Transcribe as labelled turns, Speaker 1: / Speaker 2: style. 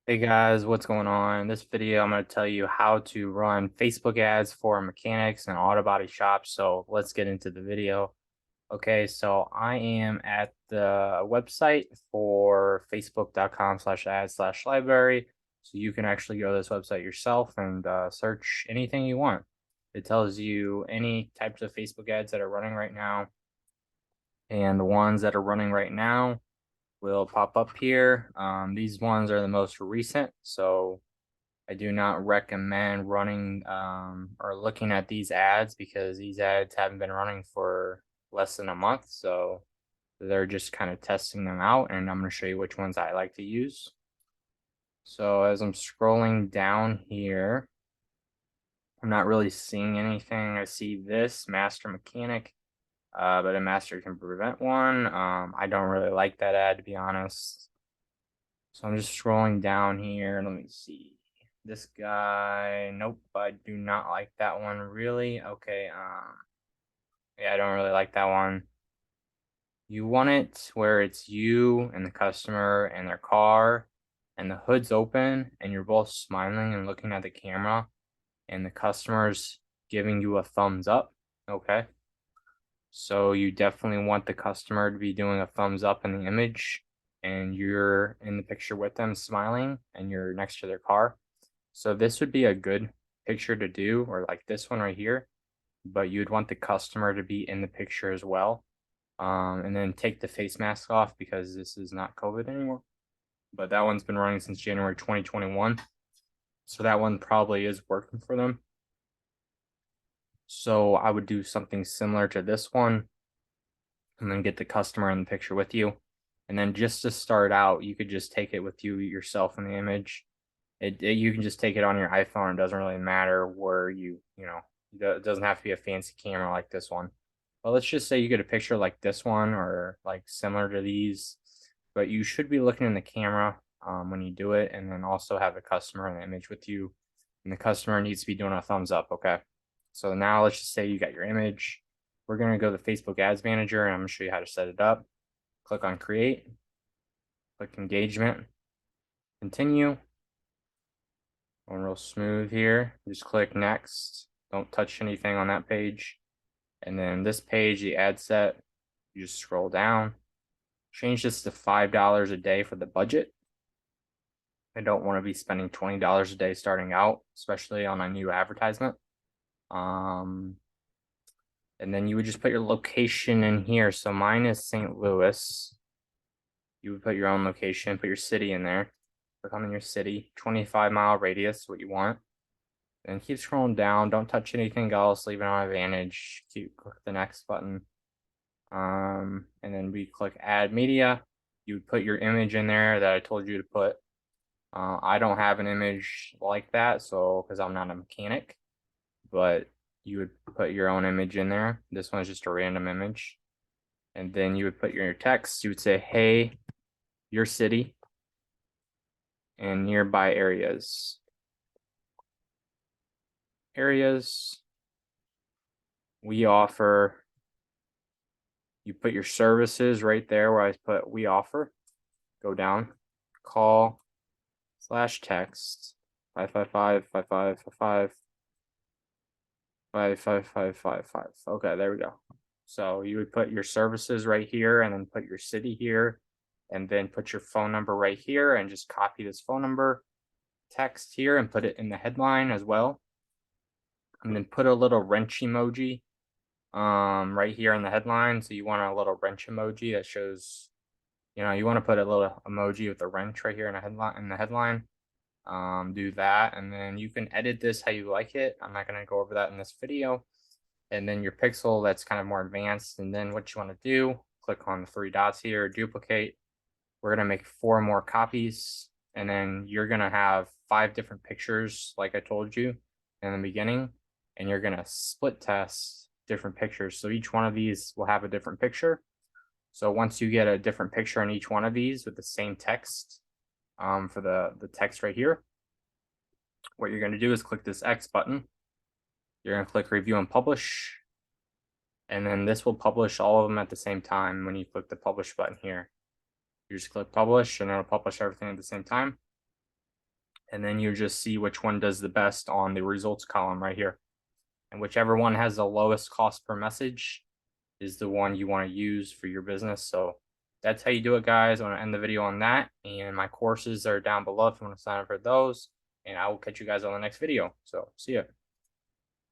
Speaker 1: Hey guys, what's going on? In this video, I'm going to tell you how to run Facebook ads for mechanics and auto body shops. So let's get into the video. Okay, so I am at the website for facebook.com/ads/library. So you can actually go to this website yourself and search anything you want. It tells you any types of Facebook ads that are running right now. And the ones that are running right now will pop up here. These ones are the most recent, so I do not recommend running or looking at these ads because these ads haven't been running for less than a month. So they're just kind of testing them out, and I'm going to show you which ones I like to use. So as I'm scrolling down here, I'm not really seeing anything. I see this master mechanic, but a master can prevent one. I don't really like that ad, to be honest. So I'm just scrolling down here. Let me see. This guy, nope, I do not like that one really. Okay, yeah, I don't really like that one. You want it where it's you and the customer and their car and the hood's open and you're both smiling and looking at the camera and the customer's giving you a thumbs up. Okay. So you definitely want the customer to be doing a thumbs up in the image and you're in the picture with them smiling and you're next to their car. So this would be a good picture to do, or like this one right here, but you'd want the customer to be in the picture as well. And then take the face mask off because this is not COVID anymore. But that one's been running since January 2021. So that one probably is working for them. So I would do something similar to this one and then get the customer in the picture with you. And then just to start out, you could just take it with you yourself in the image. You can just take it on your iPhone. It doesn't really matter where it doesn't have to be a fancy camera like this one. But let's just say you get a picture like this one or like similar to these, but you should be looking in the camera when you do it, and then also have the customer in the image with you, and the customer needs to be doing a thumbs up. Okay. So now let's just say you got your image. We're going to go to the Facebook Ads Manager, and I'm going to show you how to set it up. Click on Create, click Engagement, Continue. Going real smooth here. Just click Next. Don't touch anything on that page. And then this page, the ad set, you just scroll down. Change this to $5 a day for the budget. I don't want to be spending $20 a day starting out, especially on a new advertisement. And then you would just put your location in here. So mine is St. Louis. You would put your own location, put your city in there. Click on your city, 25-mile radius, what you want. And keep scrolling down. Don't touch anything else. Leave it on advantage. Click the next button. And then we click add media. You would put your image in there that I told you to put. I don't have an image like that, so because I'm not a mechanic, but you would put your own image in there. This one's just a random image. And then you would put your text. You would say, hey, your city and nearby areas. We offer. You put your services right there where I put we offer. Go down, call /text 555-5555-5555. Okay, there we go. So you would put your services right here and then put your city here and then put your phone number right here and just copy this phone number text here and put it in the headline as well. And then put a little wrench emoji right here in the headline. So you want a little wrench emoji that shows, you want to put a little emoji with a wrench right here in the headline. Do that, and then you can edit this how you like it. I'm not going to go over that in this video. And then your pixel, that's kind of more advanced. And then what you want to do, click on the three dots here, duplicate. We're going to make 4 more copies, and then you're going to have 5 different pictures like I told you in the beginning, and you're going to split test different pictures. So each one of these will have a different picture. So once you get a different picture in each one of these with the same text, for the text right here, what you're going to do is click this X button. You're going to click review and publish, and then this will publish all of them at the same time. When you click the publish button here, you just click publish and it'll publish everything at the same time. And then you just see which one does the best on the results column right here. And whichever one has the lowest cost per message is the one you want to use for your business. So that's how you do it, guys. I want to end the video on that. And my courses are down below if you want to sign up for those. And I will catch you guys on the next video. So see ya.